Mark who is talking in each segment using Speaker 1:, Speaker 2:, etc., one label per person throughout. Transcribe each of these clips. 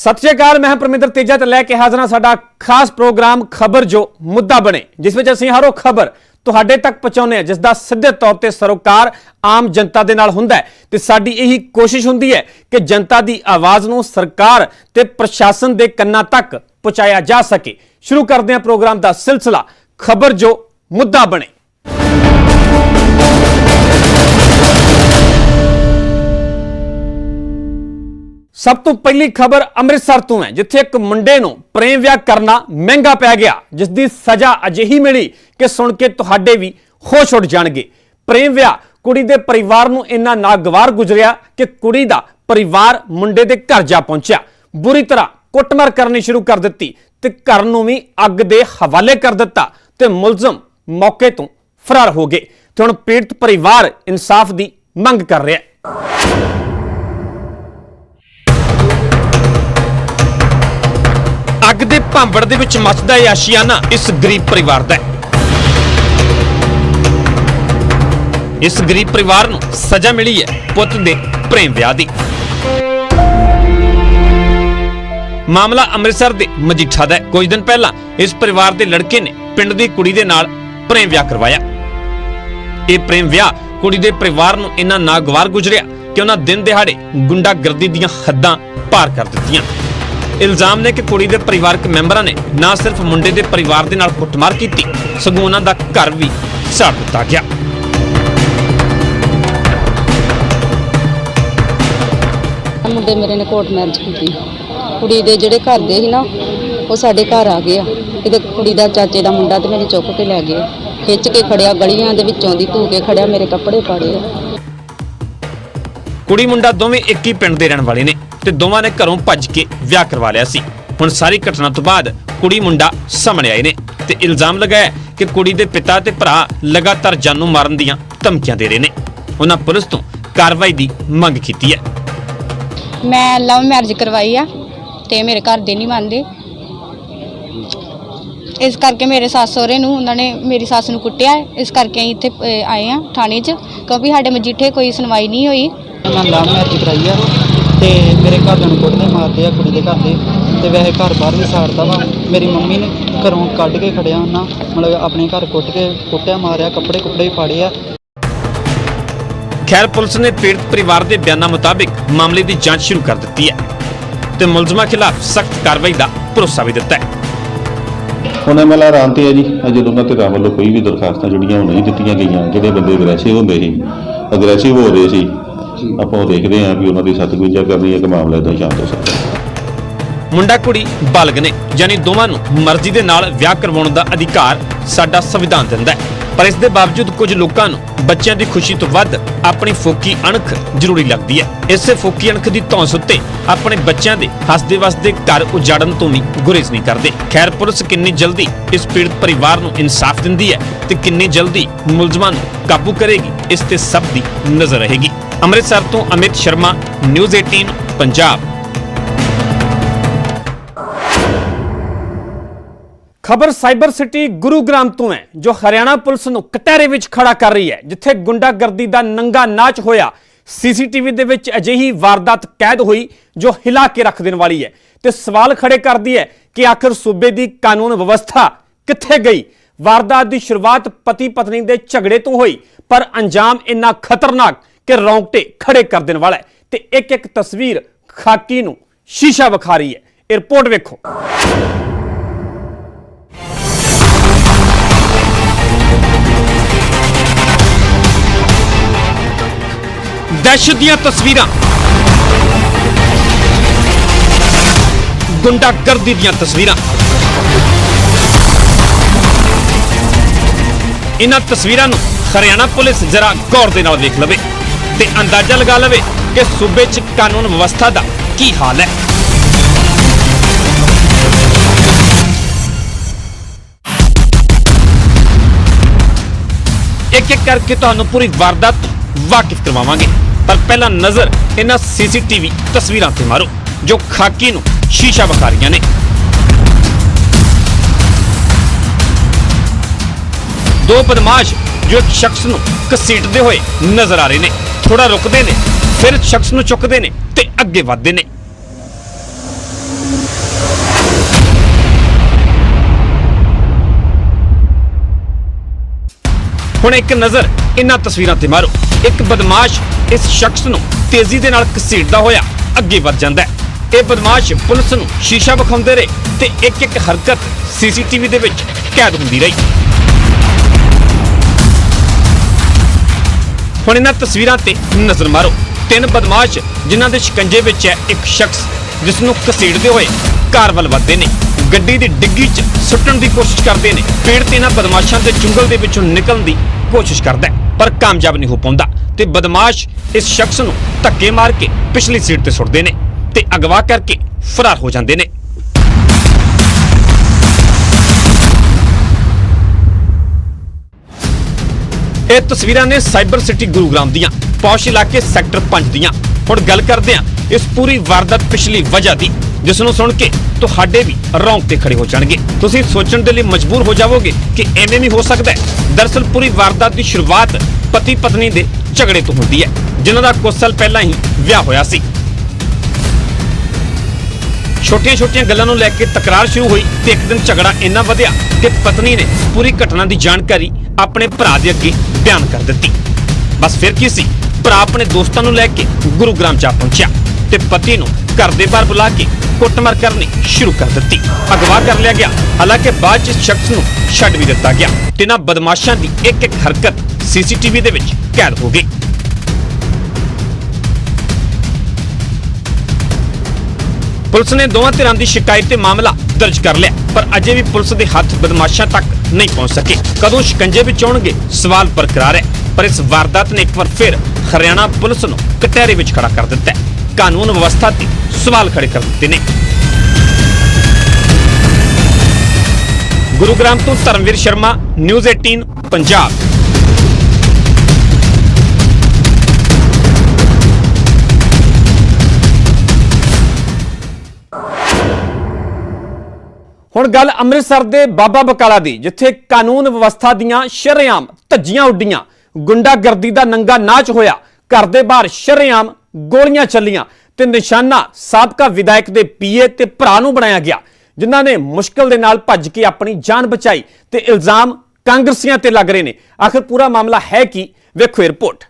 Speaker 1: सत श्री अकाल, मैं परमिंदर तेजा ते लैके हाज़र हां साडा खास प्रोग्राम खबर जो मुद्दा बने, जिस विच असीं हर खबर तुहाडे तक पहुंचाउने जिस दा सीधे तौर ते सरोकार आम जनता दे नाल हुंदा है ते साडी यही कोशिश हुंदी है कि जनता दी आवाज़ नूं सरकार ते प्रशासन दे कन्नां तक पहुंचाया जा सके। शुरू करदे हां प्रोग्राम दा सिलसिला खबर जो मुद्दा बने। सब तो पहली खबर अमृतसर तो है, जिथे एक मुंडे नूं प्रेम विआह करना महंगा पै गया, जिसकी सजा अजिही मिली कि सुन के तुहाडे भी होश उड़ जाणगे। प्रेम विआह कुड़ी दे परिवार नूं इन्ना नागवार गुजरिया कि कुड़ी दा परिवार मुंडे दे घर जा पहुंचा, बुरी तरह कुटमार करनी शुरू कर दित्ती ते घर नूं भी अग दे हवाले कर दिता ते मुलजम मौके तो फरार हो गए। ते हुण पीड़ित परिवार इंसाफ दी मंग कर रहा है। अग दे भांबड़ दे विच मचदा आशियाना इस गरीब परिवार दा है। इस गरीब परिवार नूं सजा मिली है पुत दे प्रेम विआह दी। मामला अमृतसर दे मजीठा दा है। कुछ दिन पहला इस परिवार दे लड़के ने पिंड दी कुड़ी दे नाल प्रेम विआह करवाया। यह प्रेम विआह कुड़ी दे परिवार नूं इन्ना नागवार गुजरिया कि उन्हां दिन दिहाड़े गुंडागर्दी दीयां हद्दां पार कर दित्तियां। इल्जाम ने कि कुड़ी दे परिवारक मैंबरां ने ना सिर्फ मुंडे दे परिवार दे नाल कुटमार कीती, सगों उन्हां दा घर भी साड़ दित्ता गया।
Speaker 2: मुंडे मेरे ने कोर्ट मैरिज की, कुड़ी दे ਜਿਹੜੇ ਘਰ ਦੇ ਸੀ ਨਾ ਉਹ ਸਾਡੇ ਘਰ ਆ ਗਏ ਆ। ਇਹਦੇ ਕੁੜੀ ਦਾ ਚਾਚੇ ਦਾ ਮੁੰਡਾ ਤੇ ਮੈਨੂੰ ਚੁੱਕ ਕੇ ਲੈ ਗਏ, ਖਿੱਚ ਕੇ ਖੜਿਆ ਗਲੀਆਂ ਦੇ ਵਿੱਚੋਂ ਦੀ ਧੂ ਕੇ ਖੜਿਆ, ਮੇਰੇ ਕੱਪੜੇ ਪਾੜੇ ਆ।
Speaker 1: ਕੁੜੀ ਮੁੰਡਾ ਦੋਵੇਂ ਇੱਕ ਹੀ ਪਿੰਡ ਦੇ ਰਹਿਣ ਵਾਲੇ ਨੇ ਤੇ ਦੋਵਾਂ ਨੇ ਘਰੋਂ ਭੱਜ ਕੇ ਵਿਆਹ ਕਰਵਾ ਲਿਆ ਸੀ। ਹੁਣ ਸਾਰੀ ਘਟਨਾ ਤੋਂ ਬਾਅਦ ਕੁੜੀ ਮੁੰਡਾ ਸਾਹਮਣੇ ਆਏ ਨੇ ਤੇ ਇਲਜ਼ਾਮ ਲਗਾਇਆ ਕਿ ਕੁੜੀ ਦੇ ਪਿਤਾ ਤੇ ਭਰਾ ਲਗਾਤਾਰ ਜਾਨੋਂ ਮਾਰਨ ਦੀਆਂ ਧਮਕੀਆਂ ਦੇ ਰਹੇ ਨੇ। ਉਹਨਾਂ ਪੁਲਿਸ ਤੋਂ ਕਾਰਵਾਈ ਦੀ ਮੰਗ ਕੀਤੀ ਹੈ।
Speaker 2: ਮੈਂ ਲਵ ਮੈਰਿਜ ਕਰਵਾਈ ਆ ਤੇ ਮੇਰੇ ਘਰ ਦੇ ਨਹੀਂ ਮੰਨਦੇ, ਇਸ ਕਰਕੇ ਮੇਰੇ ਸੱਸ ਸਹੁਰੇ ਨੂੰ ਉਹਨਾਂ ਨੇ ਮੇਰੀ ਸੱਸ ਨੂੰ ਕੁੱਟਿਆ। ਇਸ ਕਰਕੇ ਅਸੀਂ ਇੱਥੇ ਆਏ ਆ ਥਾਣੇ 'ਚ, ਕਿਉਂਕਿ ਸਾਡੇ ਮਜੀਠੇ ਕੋਈ ਸੁਣਵਾਈ ਨਹੀਂ ਹੋਈ।
Speaker 3: मैं लव मैरिज कराई है तो मेरे घरदिਆਂ ਨੂੰ ਕੁੱਟਦੇ ਮਾਰਦੇ ਆ ਕੁੜੀ ਦੇ ਘਰ ਦੇ, ਤੇ ਵੈਸੇ ਘਰ ਬਾਹਰ ਵੀ ਸਾੜਦਾ ਵਾ। ਮੇਰੀ ਮੰਮੀ ਨੇ ਘਰੋਂ ਕੱਢ ਕੇ ਖੜਿਆ, ਉਹਨਾਂ ਮਤਲਬ ਆਪਣੇ ਘਰ ਕੁੱਟਿਆ ਮਾਰਿਆ, ਕੱਪੜੇ ਵੀ ਪਾੜੇ ਆ।
Speaker 1: खैर पुलिस ने पीड़ित परिवार के बयानों मुताबिक मामले की जांच शुरू कर दी है तो मुलजमां खिलाफ सख्त कार्रवाई का भरोसा भी दिता है।
Speaker 4: ਹੁਣ ਐਮਐਲਆਰ ਆਉਣ ਤੇ ਹੈ ਜੀ, ਅਜੇ ਦੋਨਾਂ ਧਿਰਾਂ ਵੱਲੋਂ ਕੋਈ ਵੀ ਦਰਖਾਸਤਾਂ ਜਿਹੜੀਆਂ ਉਹ ਨਹੀਂ ਦਿੱਤੀਆਂ ਗਈਆਂ। ਜਿਹੜੇ ਬੰਦੇ ਅਗਰੈਸਿਵ ਹੋ ਰਹੇ ਸੀ ਆਪਾਂ ਉਹ ਦੇਖਦੇ ਹਾਂ ਵੀ ਉਹਨਾਂ ਦੀ ਸਤਿਗੁਰਜਾ ਕਰਨੀ ਹੈ ਕਿ ਮਾਮਲਾ ਇਦਾਂ ਸ਼ਾਂਤ ਹੋ ਸਕਦਾ।
Speaker 1: ਮੁੰਡਾ ਕੁੜੀ ਬਾਲਗ ਨੇ, ਯਾਨੀ ਦੋਵਾਂ ਨੂੰ ਮਰਜ਼ੀ ਦੇ ਨਾਲ ਵਿਆਹ ਕਰਵਾਉਣ ਦਾ ਅਧਿਕਾਰ ਸਾਡਾ ਸੰਵਿਧਾਨ ਦਿੰਦਾ ਹੈ। ਪਰ ਇਸ ਦੇ ਬਾਵਜੂਦ ਕੁਝ ਲੋਕਾਂ ਨੂੰ ਬੱਚਿਆਂ ਦੀ ਖੁਸ਼ੀ ਤੋਂ ਵੱਧ ਆਪਣੀ ਫੋਕੀ ਅਣਖ ਜ਼ਰੂਰੀ ਲੱਗਦੀ ਹੈ। ਇਸੇ ਫੋਕੀ ਅਣਖ ਦੀ ਧੌਂਸ ਉੱਤੇ ਆਪਣੇ ਬੱਚਿਆਂ ਦੇ ਹੱਸਦੇ ਵਸਦੇ ਘਰ ਉਜਾੜਨ ਤੋਂ ਵੀ ਗੁਰੇਜ਼ ਨਹੀਂ ਕਰਦੇ। ਖੈਰ ਪੁਲਿਸ ਕਿੰਨੀ ਜਲਦੀ ਇਸ ਪੀੜਤ ਪਰਿਵਾਰ ਨੂੰ ਇਨਸਾਫ ਦਿੰਦੀ ਹੈ ਤੇ ਕਿੰਨੀ ਜਲਦੀ ਮੁਲਜ਼ਮਾਂ ਨੂੰ ਕਾਬੂ ਕਰੇਗੀ, ਇਸ ਤੇ ਸਭ ਦੀ ਨਜ਼ਰ ਰਹੇਗੀ। ਅੰਮ੍ਰਿਤਸਰ ਤੋਂ ਅਮਿਤ ਸ਼ਰਮਾ, ਨਿਊਜ਼ 18 पंजाब। खबर साइबर सिटी गुरुग्राम तो है, जो हरियाणा पुलिस नूं कटहरे विच खड़ा कर रही है, जिथे गुंडागर्दी दा नंगा नाच होया। सीसीटीवी दे विच अजिही वारदात कैद हुई जो हिला के रख देने वाली है ते सवाल खड़े करदी है कि आखिर सूबे दी कानून व्यवस्था कित्थे गई। वारदात दी शुरुआत पति पत्नी दे झगड़े तो हुई, पर अंजाम इन्ना खतरनाक कि रोंगटे खड़े कर देने वाला है ते एक एक तस्वीर खाकी नूं शीशा विखा रही है। रिपोर्ट वेखो। दहशत ਦੀਆਂ ਤਸਵੀਰਾਂ, ਗੁੰਡਾਗਰਦੀ ਦੀਆਂ ਤਸਵੀਰਾਂ। ਇਹਨਾਂ ਤਸਵੀਰਾਂ ਨੂੰ ਹਰਿਆਣਾ ਪੁਲਿਸ ਜ਼ਰਾ ਗੌਰ ਦੇ ਨਾਲ ਵੇਖ ਲਵੇ ਤੇ ਅੰਦਾਜ਼ਾ ਲਗਾ ਲਵੇ ਕਿ ਸੂਬੇ 'ਚ ਕਾਨੂੰਨ ਵਿਵਸਥਾ ਦਾ ਕੀ ਹਾਲ ਹੈ। ਇੱਕ ਇੱਕ ਕਰਕੇ ਤੁਹਾਨੂੰ ਪੂਰੀ ਵਾਰਦਾਤ ਤੋਂ वाकिफ करवावांगे, पर पहला नजर इन्हां सीसीटीवी तस्वीरां ते मारो जो खाकी नूं शीशा विखा रहीआं ने। दो बदमाश जो एक शख्स नूं घसीटदे होए नजर आ रहे ने, थोड़ा रुकदे ने फिर शख्स नूं चुकदे ने ते अगे वधदे ने। ਹੁਣ ਇੱਕ ਨਜ਼ਰ ਇਹਨਾਂ ਤਸਵੀਰਾਂ ਤੇ ਮਾਰੋ। ਇੱਕ ਬਦਮਾਸ਼ ਇਸ ਸ਼ਖਸ ਨੂੰ ਤੇਜ਼ੀ ਦੇ ਨਾਲ ਘਸੀਟਦਾ ਹੋਇਆ ਅੱਗੇ ਵੱਧ ਜਾਂਦਾ ਹੈ। ਇਹ ਬਦਮਾਸ਼ ਪੁਲਿਸ ਨੂੰ ਸ਼ੀਸ਼ਾ ਵਿਖਾਉਂਦੇ ਰਹੇ ਤੇ ਇੱਕ ਹਰਕਤ ਸੀਸੀਟੀਵੀ ਦੇ ਵਿੱਚ ਕੈਦ ਹੁੰਦੀ ਰਹੀ। ਹੁਣ ਇਹਨਾਂ ਤਸਵੀਰਾਂ ਤੇ ਨਜ਼ਰ ਮਾਰੋ। 3 ਬਦਮਾਸ਼ ਜਿਨ੍ਹਾਂ ਦੇ ਸ਼ਿਕੰਜੇ ਵਿੱਚ ਹੈ ਇੱਕ ਸ਼ਖਸ ਜਿਸ ਨੂੰ ਘਸੀਟਦੇ ਹੋਏ ਕਾਰ ਵੱਲ ਵੱਧਦੇ ਨੇ, ਗੱਡੀ ਦੀ ਡਿੱਗੀ 'ਚ ਸੁੱਟਣ ਦੀ ਕੋਸ਼ਿਸ਼ ਕਰਦੇ ਨੇ। ਪੀੜਤ ਇਹਨਾਂ ਬਦਮਾਸ਼ਾਂ ਦੇ ਚੁੰਗਲ ਦੇ ਵਿੱਚੋਂ ਨਿਕਲਣ ਦੀ ਕੋਸ਼ਿਸ਼ ਕਰਦਾ ਹੈ ਪਰ ਕਾਮਯਾਬ ਨਹੀਂ ਹੋ ਪਾਉਂਦਾ ਤੇ ਬਦਮਾਸ਼ ਇਸ ਸ਼ਖਸ ਨੂੰ ਧੱਕੇ ਮਾਰ ਕੇ ਪਿਛਲੀ ਸੀਟ ਤੇ ਸੁੱਟਦੇ ਨੇ ਤੇ ਅਗਵਾ ਕਰਕੇ ਫਰਾਰ ਹੋ ਜਾਂਦੇ ਨੇ। ਇਹ ਤਸਵੀਰਾਂ ਨੇ ਸਾਈਬਰ ਸਿਟੀ ਗੁਰੂਗ੍ਰਾਮ ਦੀਆਂ, ਪੌਸ਼ ਇਲਾਕੇ ਸੈਕਟਰ 5 ਦੀਆਂ। ਹੁਣ ਗੱਲ ਕਰਦੇ ਹਾਂ ਇਸ ਪੂਰੀ ਵਾਰਦਾਤ ਪਿਛਲੀ ਵਜ੍ਹਾ ਦੀ, ਜਿਸ ਨੂੰ ਸੁਣ ਕੇ ਤੁਹਾਡੇ ਵੀ ਰੌਂਗਟੇ ਖੜੇ ਹੋ ਜਾਣਗੇ। ਤੁਸੀਂ ਸੋਚਣ ਦੇ ਲਈ ਮਜਬੂਰ ਹੋ ਜਾਵੋਗੇ ਕਿ ਐਵੇਂ ਵੀ ਹੋ ਸਕਦਾ ਹੈ। ਦਰਅਸਲ ਪੂਰੀ ਵਾਰਦਾਤ ਦੀ ਸ਼ੁਰੂਆਤ ਪਤੀ ਪਤਨੀ ਦੇ ਝਗੜੇ ਤੋਂ ਹੁੰਦੀ ਹੈ, ਜਿਨ੍ਹਾਂ ਦਾ ਕੁਝ ਸਾਲ ਪਹਿਲਾਂ ਹੀ ਵਿਆਹ ਹੋਇਆ ਸੀ। ਛੋਟੀਆਂ-ਛੋਟੀਆਂ ਗੱਲਾਂ ਨੂੰ ਲੈ ਕੇ ਤਕਰਾਰ ਸ਼ੁਰੂ ਹੋਈ ਤੇ ਇੱਕ ਦਿਨ ਝਗੜਾ ਇੰਨਾ ਵਧਿਆ ਕਿ ਪਤਨੀ ਨੇ ਪੂਰੀ ਘਟਨਾ ਦੀ ਜਾਣਕਾਰੀ ਆਪਣੇ ਭਰਾ ਦੇ ਅੱਗੇ ਬਿਆਨ ਕਰ ਦਿੱਤੀ। ਬਸ ਫਿਰ ਕੀ ਸੀ, ਭਰਾ ਆਪਣੇ ਦੋਸਤਾਂ ਨੂੰ ਲੈ ਕੇ ਗੁਰੂਗ੍ਰਾਮ ਜਾ ਪਹੁੰਚਿਆ ਤੇ ਪਤੀ ਨੂੰ ਘਰ ਦੇ ਬਾਹਰ ਬੁਲਾ ਕੇ ਕੁੱਟਮਾਰ ਕਰਨੀ ਸ਼ੁਰੂ ਕਰ ਦਿੱਤੀ। ਅਗਵਾ ਕਰ ਲਿਆ ਗਿਆ। ਹਾਲਾਂਕਿ ਬਾਅਦ 'ਚ ਸ਼ਖਸ ਨੂੰ ਛੱਡ ਵੀ ਦਿੱਤਾ ਗਿਆ ਤੇ ਇਹਨਾਂ ਬਦਮਾਸ਼ਾਂ ਦੀ ਇੱਕ ਹਰਕਤ ਸੀਸੀਟੀਵੀ ਦੇ ਵਿੱਚ ਕੈਦ ਹੋ ਗਈ। ਪੁਲਿਸ ਨੇ ਦੋਵਾਂ ਧਿਰਾਂ ਦੀ ਸ਼ਿਕਾਇਤ ਤੇ ਮਾਮਲਾ ਦਰਜ ਕਰ ਲਿਆ ਪਰ ਅਜੇ ਵੀ ਪੁਲਿਸ ਦੇ ਹੱਥ ਬਦਮਾਸ਼ਾਂ ਤੱਕ ਨਹੀਂ ਪਹੁੰਚ ਸਕੇ। ਕਦੋਂ ਸ਼ਿਕੰਜੇ ਵਿੱਚ ਆਉਣਗੇ, ਸਵਾਲ ਬਰਕਰਾਰ ਹੈ। ਪਰ ਇਸ ਵਾਰਦਾਤ ਨੇ ਇੱਕ ਵਾਰ ਫਿਰ ਹਰਿਆਣਾ ਪੁਲਿਸ ਨੂੰ ਕਟਹਿਰੇ ਵਿੱਚ ਖੜਾ ਕਰ ਦਿੱਤਾ ਹੈ। ਕਾਨੂੰਨ ਵਿਵਸਥਾ ਤੇ ਸਵਾਲ ਖੜੇ ਕਰ ਦਿੱਤੇ ਨੇ। ਗੁਰੂਗ੍ਰਾਮ ਤੋਂ ਧਰਮਵੀਰ ਸ਼ਰਮਾ, ਨਿਊਜ਼ 18 ਪੰਜਾਬ। ਹੁਣ ਗੱਲ ਅੰਮ੍ਰਿਤਸਰ ਦੇ ਬਾਬਾ ਬਕਾਲਾ ਦੀ, ਜਿੱਥੇ ਕਾਨੂੰਨ ਵਿਵਸਥਾ ਦੀਆਂ ਸ਼ਰੇਆਮ ਧੱਜੀਆਂ ਉੱਡੀਆਂ, ਗੁੰਡਾਗਰਦੀ ਦਾ ਨੰਗਾ ਨਾਚ ਹੋਇਆ। ਘਰ ਦੇ ਬਾਹਰ ਸ਼ਰੇਆਮ ਗੋਲੀਆਂ ਚੱਲੀਆਂ ਤੇ ਨਿਸ਼ਾਨਾ ਸਾਬਕਾ ਵਿਧਾਇਕ ਦੇ ਪੀਏ ਤੇ ਭਰਾ ਨੂੰ ਬਣਾਇਆ ਗਿਆ, ਜਿਨ੍ਹਾਂ ਨੇ ਮੁਸ਼ਕਲ ਦੇ ਨਾਲ ਭੱਜ ਕੇ ਆਪਣੀ ਜਾਨ ਬਚਾਈ ਤੇ ਇਲਜ਼ਾਮ ਕਾਂਗਰਸੀਆਂ ਤੇ ਲੱਗ ਰਹੇ ਨੇ। ਆਖਿਰ ਪੂਰਾ ਮਾਮਲਾ ਹੈ ਕੀ, ਵੇਖੋ ਇਹ ਰਿਪੋਰਟ।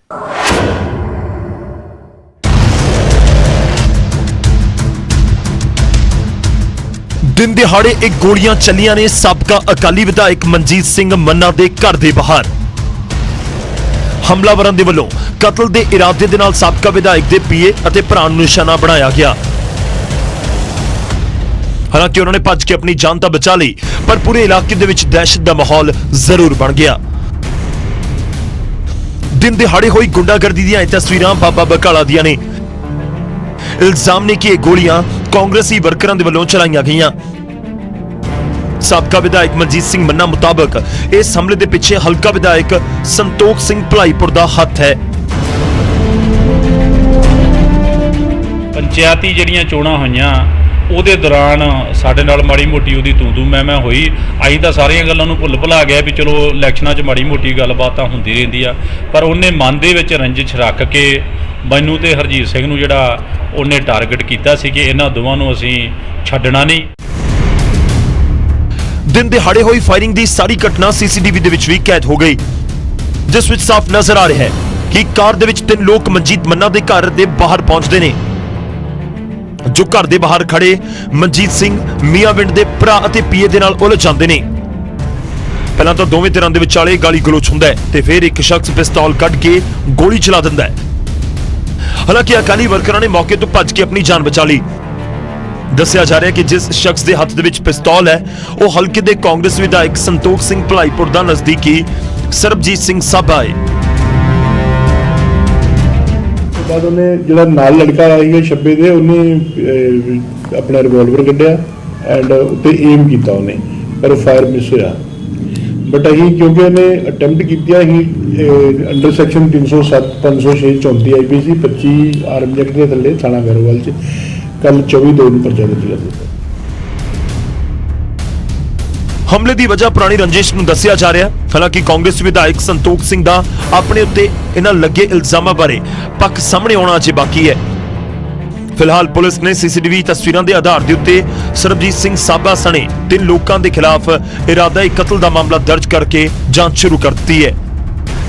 Speaker 5: दिन दिहाड़े एक गोलियां चलियां ने साबका अकाली विधायक मनजीत सिंह मन्ना ਦੇ ਘਰ ਦੇ ਬਾਹਰ। ਹਮਲਾਵਰਾਂ ਦੇ ਵੱਲੋਂ ਕਤਲ ਦੇ ਇਰਾਦੇ ਦੇ ਨਾਲ ਸਾਬਕਾ ਵਿਧਾਇਕ ਦੇ ਪੀਏ ਅਤੇ ਭਰਾ ਨੂੰ ਨਿਸ਼ਾਨਾ ਬਣਾਇਆ ਗਿਆ। ਹਾਲਾਂਕਿ ਉਹਨਾਂ ਨੇ ਭੱਜ ਕੇ ਆਪਣੀ ਜਾਨ ਤਾਂ ਬਚਾ ਲਈ ਪਰ ਪੂਰੇ ਇਲਾਕੇ ਦੇ ਵਿੱਚ ਦਹਿਸ਼ਤ ਦਾ ਮਾਹੌਲ ਜ਼ਰੂਰ ਬਣ ਗਿਆ। ਦਿਨ ਦਿਹਾੜੇ ਹੋਈ ਗੁੰਡਾਗਰਦੀ ਦੀਆਂ ਇਹ ਤਸਵੀਰਾਂ ਬਾਬਾ ਬਕਾਲਾ ਦੀਆਂ ਨੇ। ਇਲਜ਼ਾਮ ਨੇ ਕਿ ਇਹ ਗੋਲੀਆਂ ਕਾਂਗਰਸੀ ਵਰਕਰਾਂ ਦੇ ਵੱਲੋਂ ਚਲਾਈਆਂ ਗਈਆਂ। ਸਾਬਕਾ ਵਿਧਾਇਕ ਮਨਜੀਤ ਸਿੰਘ ਮੰਨਾ ਮੁਤਾਬਕ ਇਸ ਹਮਲੇ ਦੇ ਪਿੱਛੇ ਹਲਕਾ ਵਿਧਾਇਕ ਸੰਤੋਖ ਸਿੰਘ ਭਲਾਈਪੁਰ ਦਾ ਹੱਥ ਹੈ।
Speaker 6: ਪੰਚਾਇਤੀ ਜਿਹੜੀਆਂ ਚੋਣਾਂ ਹੋਈਆਂ ਉਹਦੇ ਦੌਰਾਨ ਸਾਡੇ ਨਾਲ ਮਾੜੀ ਮੋਟੀ ਉਹਦੀ ਤੂੰ ਮੈਂ ਹੋਈ। ਅਸੀਂ ਤਾਂ ਸਾਰੀਆਂ ਗੱਲਾਂ ਨੂੰ ਭੁੱਲ ਭੁਲਾ ਗਿਆ ਵੀ ਚਲੋ ਇਲੈਕਸ਼ਨਾਂ 'ਚ ਮਾੜੀ ਮੋਟੀ ਗੱਲਬਾਤ ਤਾਂ ਹੁੰਦੀ ਰਹਿੰਦੀ ਆ, ਪਰ ਉਹਨੇ ਮਨ ਦੇ ਵਿੱਚ ਰੰਜਿਸ਼ ਰੱਖ ਕੇ ਮੈਨੂੰ ਤੇ ਹਰਜੀਤ ਸਿੰਘ ਨੂੰ ਜਿਹੜਾ ਉਹਨੇ ਟਾਰਗੇਟ ਕੀਤਾ ਸੀ ਕਿ ਇਹਨਾਂ ਦੋਵਾਂ ਨੂੰ ਅਸੀਂ ਛੱਡਣਾ ਨਹੀਂ।
Speaker 5: ਦਿਨ ਦਿਹਾੜੇ ਹੋਈ ਫਾਇਰਿੰਗ ਦੀ ਸਾਰੀ ਘਟਨਾ ਸੀਸੀਟੀਵੀ ਦੇ ਵਿੱਚ ਵੀ ਕੈਦ ਹੋ ਗਈ, ਜਿਸ ਵਿੱਚ ਸਾਫ਼ ਨਜ਼ਰ ਆ ਰਿਹਾ ਹੈ ਕਿ ਕਾਰ ਦੇ ਵਿੱਚ 3 ਲੋਕ ਮਨਜੀਤ ਮੰਨਾ ਦੇ ਘਰ ਦੇ ਬਾਹਰ ਪਹੁੰਚਦੇ ਨੇ, ਜੋ ਘਰ ਦੇ ਬਾਹਰ ਖੜੇ ਮਨਜੀਤ ਸਿੰਘ ਮੀਆਂਵਿੰਡ ਦੇ ਭਰਾ ਅਤੇ ਪੀਏ ਦੇ ਨਾਲ ਉਲਝ ਜਾਂਦੇ ਨੇ। ਪਹਿਲਾਂ ਤਾਂ ਦੋਵੇਂ ਧਿਰਾਂ ਦੇ ਵਿਚਾਲੇ ਗਾਲੀ ਗਲੋਚ ਹੁੰਦਾ ਹੈ ਤੇ ਫਿਰ ਇੱਕ ਸ਼ਖਸ ਪਿਸਤੌਲ ਕੱਢ ਕੇ ਗੋਲੀ ਚਲਾ ਦਿੰਦਾ ਹੈ। ਹਾਲਾਂਕਿ ਅਕਾਲੀ ਵਰਕਰਾਂ ਨੇ ਮੌਕੇ ਤੋਂ ਭੱਜ ਕੇ ਆਪਣੀ ਜਾਨ ਬਚਾ ਲਈ। ਦੱਸਿਆ ਜਾ ਰਿਹਾ ਹੈ ਕਿ ਜਿਸ ਸ਼ਖਸ ਦੇ ਹੱਥ ਦੇ ਵਿੱਚ ਪਿਸਤੌਲ ਹੈ ਉਹ ਹਲਕੇ ਦੇ ਕਾਂਗਰਸ ਵਿਧਾਇਕ ਸੰਤੋਖ ਸਿੰਘ ਭਲਾਈਪੁਰ ਦਾ ਨਜ਼ਦੀਕੀ ਸਰਬਜੀਤ ਸਿੰਘ ਸਾਬਾ ਹੈ।
Speaker 7: ਬਾਅਦ ਉਹਨੇ ਜਿਹੜਾ ਨਾਲ ਲੜਕਾ ਆਇਆ ਸੀ 26 ਦੇ, ਉਹਨੇ ਆਪਣਾ ਰਿਵਾਲਵਰ ਕੱਢਿਆ ਐਂਡ ਉੱਤੇ ਏਮ ਕੀਤਾ ਉਹਨੇ, ਪਰ ਫਾਇਰ ਮਿਸ ਹੋਇਆ। ਬਟ ਅਸੀਂ ਕਿਉਂਕਿ ਉਹਨੇ ਅਟੈਂਪਟ ਕੀਤਾ ਸੀ under section 307 506 34 IPC 25 arm act ਦੇ ਥੱਲੇ ਥਾਣਾ ਗੈਰੋਵਾਲ 'ਚ ਕੱਲ 24/2 ਨੂੰ ਪਰਚਾ ਦਿੱਤਾ ਗਿਆ।
Speaker 5: ਹਮਲੇ ਦੀ ਵਜ੍ਹਾ ਪੁਰਾਣੀ ਰੰਜਿਸ਼ ਨੂੰ ਦੱਸਿਆ ਜਾ ਰਿਹਾ। ਹਾਲਾਂਕਿ ਕਾਂਗਰਸ ਵਿਧਾਇਕ ਸੰਤੋਖ ਸਿੰਘ ਦਾ ਆਪਣੇ ਉੱਤੇ ਇਹਨਾਂ ਲੱਗੇ ਇਲਜ਼ਾਮਾਂ ਬਾਰੇ ਪੱਖ ਸਾਹਮਣੇ ਆਉਣਾ ਅਜੇ ਬਾਕੀ ਹੈ। ਫਿਲਹਾਲ ਪੁਲਿਸ ਨੇ ਸੀਸੀਟੀਵੀ ਤਸਵੀਰਾਂ ਦੇ ਆਧਾਰ ਦੇ ਉੱਤੇ ਸਰਬਜੀਤ ਸਿੰਘ ਸਾਬਾ ਸਣੇ 3 ਲੋਕਾਂ ਦੇ ਖਿਲਾਫ ਇਰਾਦਾ ਕਤਲ ਦਾ ਮਾਮਲਾ ਦਰਜ ਕਰਕੇ ਜਾਂਚ ਸ਼ੁਰੂ ਕਰ ਦਿੱਤੀ ਹੈ।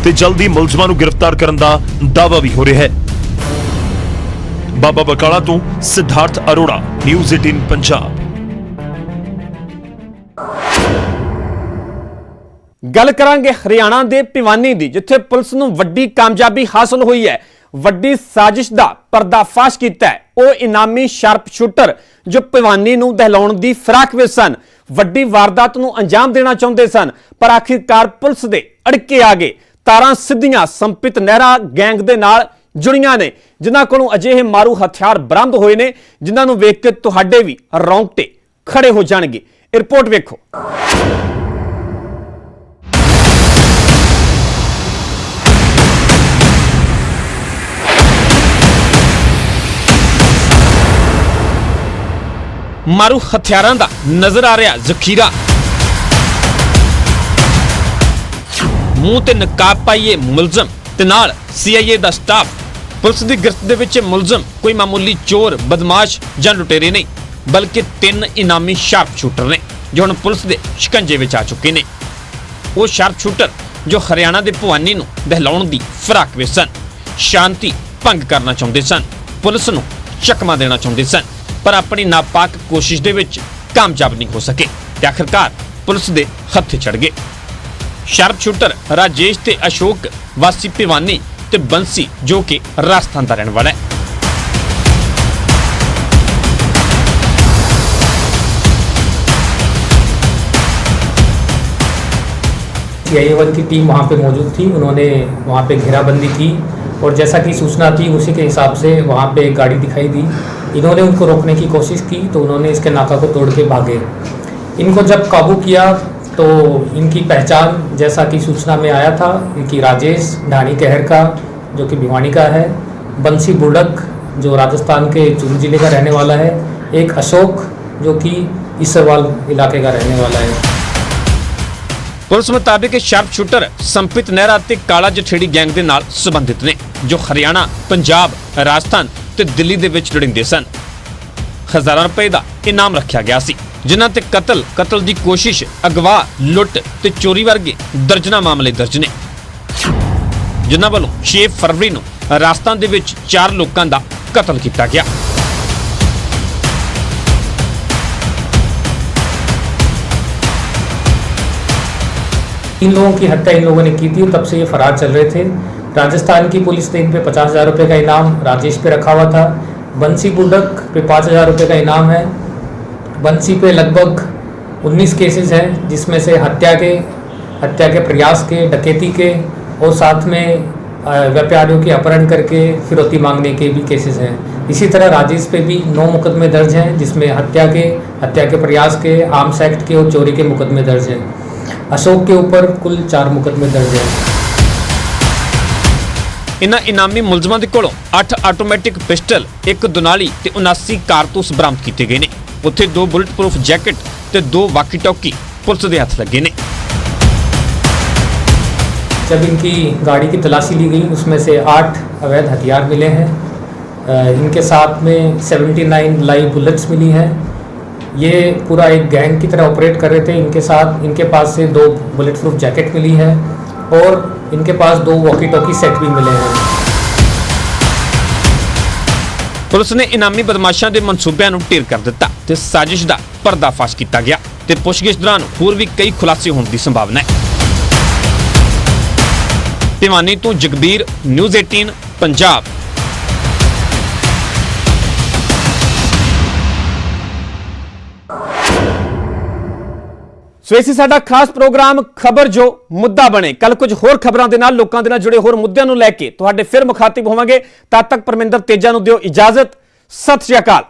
Speaker 5: ਤੇ ਜਲਦੀ ਮੁਲਜ਼ਮਾਂ ਨੂੰ ਗ੍ਰਿਫਤਾਰ ਕਰਨ ਦਾ ਦਾਅਵਾ ਵੀ ਹੋ ਰਿਹਾ ਹੈ। ਬਾਬਾ ਬਕਾਲਾ ਤੋਂ ਸਿਧਾਰਥ ਅਰੋੜਾ, ਨਿਊਜ਼ 18 ਪੰਜਾਬ।
Speaker 1: ਗੱਲ ਕਰਾਂਗੇ ਹਰਿਆਣਾ ਦੇ ਭਿਵਾਨੀ ਦੀ, ਜਿੱਥੇ ਪੁਲਿਸ ਨੂੰ ਵੱਡੀ ਕਾਮਯਾਬੀ ਹਾਸਲ ਹੋਈ ਹੈ। ਵੱਡੀ ਸਾਜ਼ਿਸ਼ ਦਾ ਪਰਦਾਫਾਸ਼ ਕੀਤਾ ਹੈ ਉਹ ਇਨਾਮੀ ਸ਼ਾਰਪ ਸ਼ੂਟਰ ਜੋ ਭਿਵਾਨੀ ਨੂੰ ਦਹਿਲਾਉਣ ਦੀ ਫਿਰਾਕ ਵਿੱਚ ਸਨ। ਵੱਡੀ ਵਾਰਦਾਤ ਨੂੰ ਅੰਜਾਮ ਦੇਣਾ ਚਾਹੁੰਦੇ ਸਨ, ਪਰ ਆਖਿਰਕਾਰ ਪੁਲਿਸ ਦੇ ਅੜਕੇ ਆ ਗਏ। ਤਾਰਾਂ ਸਿੱਧੀਆਂ ਸੰਪਿਤ ਨਹਿਰਾ ਗੈਂਗ ਦੇ ਨਾਲ ਜੁੜੀਆਂ ਨੇ, ਜਿਨ੍ਹਾਂ ਕੋਲੋਂ ਅਜਿਹੇ ਮਾਰੂ ਹਥਿਆਰ ਬਰਾਮਦ ਹੋਏ ਨੇ ਜਿਨ੍ਹਾਂ ਨੂੰ ਵੇਖ ਕੇ ਤੁਹਾਡੇ ਵੀ ਰੌਂਗਟੇ ਖੜੇ ਹੋ ਜਾਣਗੇ। ਇਹ ਰਿਪੋਰਟ ਵੇਖੋ। ਮਾਰੂ ਹਥਿਆਰਾਂ ਦਾ ਨਜ਼ਰ ਆ ਰਿਹਾ ਜ਼ਖੀਰਾ, ਮੂੰਹ ਤੇ ਨਕਾਬ ਪਾਈਏ ਮੁਲਜ਼ਮ ਤੇ ਨਾਲ CIA ਦਾ ਸਟਾਫ। ਪੁਲਿਸ ਦੀ ਗਿਰਫਤ ਦੇ ਵਿੱਚ ਮੁਲਜ਼ਮ ਕੋਈ ਮਾਮੂਲੀ ਚੋਰ, ਬਦਮਾਸ਼ ਜਾਂ ਲੁਟੇਰੇ ਨਹੀਂ, ਬਲਕਿ 3 ਇਨਾਮੀ ਸ਼ਾਰਪ ਸ਼ੂਟਰ ਨੇ ਜੋ ਹੁਣ ਪੁਲਿਸ ਦੇ ਸ਼ਿਕੰਜੇ ਵਿੱਚ ਆ ਚੁੱਕੇ ਨੇ। ਉਹ ਸ਼ਾਰਪ ਸ਼ੂਟਰ ਜੋ ਹਰਿਆਣਾ ਦੇ ਭਿਵਾਨੀ ਨੂੰ ਦਹਿਲਾਉਣ ਦੀ ਫਿਰਾਕ ਵਿੱਚ ਸਨ, ਸ਼ਾਂਤੀ ਭੰਗ ਕਰਨਾ ਚਾਹੁੰਦੇ ਸਨ, ਪੁਲਿਸ ਨੂੰ ਚਕਮਾ ਦੇਣਾ ਚਾਹੁੰਦੇ ਸਨ, ਪਰ ਆਪਣੀ ਨਾਪਾਕ ਕੋਸ਼ਿਸ਼ ਦੇ ਵਿੱਚ ਕਾਮਯਾਬ ਨਹੀਂ ਹੋ ਸਕੇ ਤੇ ਆਖਿਰਕਾਰ ਪੁਲਿਸ ਦੇ ਹੱਥੇ ਚੜ ਗਏ। ਸ਼ਾਰਪ ਸ਼ੂਟਰ ਰਾਜੇਸ਼ ਤੇ ਅਸ਼ੋਕ ਵਾਸੀ ਭਿਵਾਨੀ ਤੇ ਬੰਸੀ ਜੋ ਕਿ ਰਾਜਸਥਾਨ ਦਾ ਰਹਿਣ ਵਾਲਾ ਹੈ।
Speaker 8: CI की टीम वहाँ पे मौजूद थी। उन्होंने वहाँ पे घेराबंदी की और जैसा कि सूचना थी उसी के हिसाब से वहाँ पे एक गाड़ी दिखाई दी। इन्होंने उनको रोकने की कोशिश की तो उन्होंने इसके नाका को तोड़ के भागे। इनको जब काबू किया तो इनकी पहचान जैसा कि सूचना में आया था कि राजेश ढाणी कहर का जो कि भिवानी का है, बंसी बुर्डक जो राजस्थान के चूरू जिले का रहने वाला है, एक अशोक जो कि इसरवाल इलाके का रहने वाला है।
Speaker 1: ਪੁਲਿਸ ਮੁਤਾबिक ਸ਼ਾਰਪ ਸ਼ੂਟਰ ਸੰਪਿਤ ਨਹਿਰਾ ਤੇ ਕਾਲਾ ਜਠੇੜੀ ਗੈਂਗ ਦੇ ਨਾਲ ਸੰਬੰਧਿਤ ਨੇ ਜੋ ਹਰਿਆਣਾ, ਪੰਜਾਬ, ਰਾਜਸਥਾਨ ਤੇ ਦਿੱਲੀ ਦੇ ਵਿੱਚ ਲੜਿੰਦੇ ਸਨ। ਹਜ਼ਾਰਾਂ ਰੁਪਏ ਦਾ ਇਨਾਮ ਰੱਖਿਆ ਗਿਆ ਸੀ, ਜਿਨ੍ਹਾਂ ਤੇ ਕਤਲ ਦੀ ਕੋਸ਼ਿਸ਼, ਅਗਵਾ, ਲੁੱਟ ਤੇ ਚੋਰੀ ਵਰਗੇ ਦਰਜਨਾਂ ਮਾਮਲੇ ਦਰਜ ਨੇ, ਜਿਨ੍ਹਾਂ ਵੱਲੋਂ 6 ਫਰਵਰੀ ਨੂੰ ਰਾਜਸਥਾਨ ਦੇ ਵਿੱਚ 4 ਲੋਕਾਂ ਦਾ ਕਤਲ ਕੀਤਾ ਗਿਆ।
Speaker 8: इन लोगों की हत्या इन लोगों ने की थी, तब से ये फरार चल रहे थे। राजस्थान की पुलिस ने इन पे 50,000 रुपये का इनाम राजेश पे रखा हुआ था। बंसी बुर्डक पे 5,000 रुपये का इनाम है। बंसी पे लगभग 19 केसेस हैं, जिसमें से हत्या के प्रयास के, डकैती के और साथ में व्यापारियों के अपहरण करके फिरौती मांगने के भी केसेस हैं। इसी तरह राजेश पे भी 9 मुकदमे दर्ज हैं, जिसमें हत्या के प्रयास के, आर्म्स एक्ट के और चोरी के मुकदमे दर्ज हैं। अशोक के ऊपर कुल 4 मुकदमे दर्ज हैं।
Speaker 1: इन्हां इनामी मुलजमां दे कोलों 8 आटोमैटिक पिस्टल, 1 दुनाली ते 79 कारतूस बरामद कीते गए ने। उत्थे 2 बुलेट प्रूफ जैकेट ते 2 वाकी टॉकी पुलिस दे हथ लगे ने।
Speaker 8: जब इनकी गाड़ी की तलाशी ली गई उसमें से 8 अवैध हथियार मिले हैं। इनके साथ में 79 लाइव बुलेट्स मिली हैं। ये पूरा एक गैंग की तरह ऑपरेट कर रहे थे। इनके पास से 2 बुलेट प्रूफ जैकेट मिली है और इनके पास 2 वॉकी टॉकी सेट भी मिले हैं।
Speaker 1: पुलिस ने इनामी बदमाशों के मनसूबिਆਂ ਨੂੰ ਢੇਰ ਕਰ ਦਿੱਤਾ ਤੇ ਸਾਜ਼ਿਸ਼ ਦਾ ਪਰਦਾਫਾਸ਼ ਕੀਤਾ ਗਿਆ ਤੇ ਪੁੱਛਗਿੱਛ ਦੌਰਾਨ ਹੋਰ ਵੀ ਕਈ ਖੁਲਾਸੇ ਹੋਣ ਦੀ ਸੰਭਾਵਨਾ ਹੈ। ਭਿਵਾਨੀ ਤੋਂ ਜਗਬੀਰ, ਨਿਊਜ਼ 18 ਪੰਜਾਬ। ਸੋ ਇਹ ਸੀ ਸਾਡਾ ਖਾਸ ਪ੍ਰੋਗਰਾਮ ਖਬਰ ਜੋ ਮੁੱਦਾ ਬਣੇ। ਕੱਲ ਕੁਝ ਹੋਰ ਖਬਰਾਂ ਦੇ ਨਾਲ, ਲੋਕਾਂ ਦੇ ਨਾਲ ਜੁੜੇ ਹੋਰ ਮੁੱਦਿਆਂ ਨੂੰ ਲੈ ਕੇ ਤੁਹਾਡੇ ਫਿਰ ਮੁਖਾਤਿਬ ਹੋਵਾਂਗੇ। ਤਦ ਤੱਕ ਪਰਮਿੰਦਰ ਤੇਜਾ ਨੂੰ ਦਿਓ ਇਜਾਜ਼ਤ। ਸਤਿ ਸ਼੍ਰੀ ਅਕਾਲ।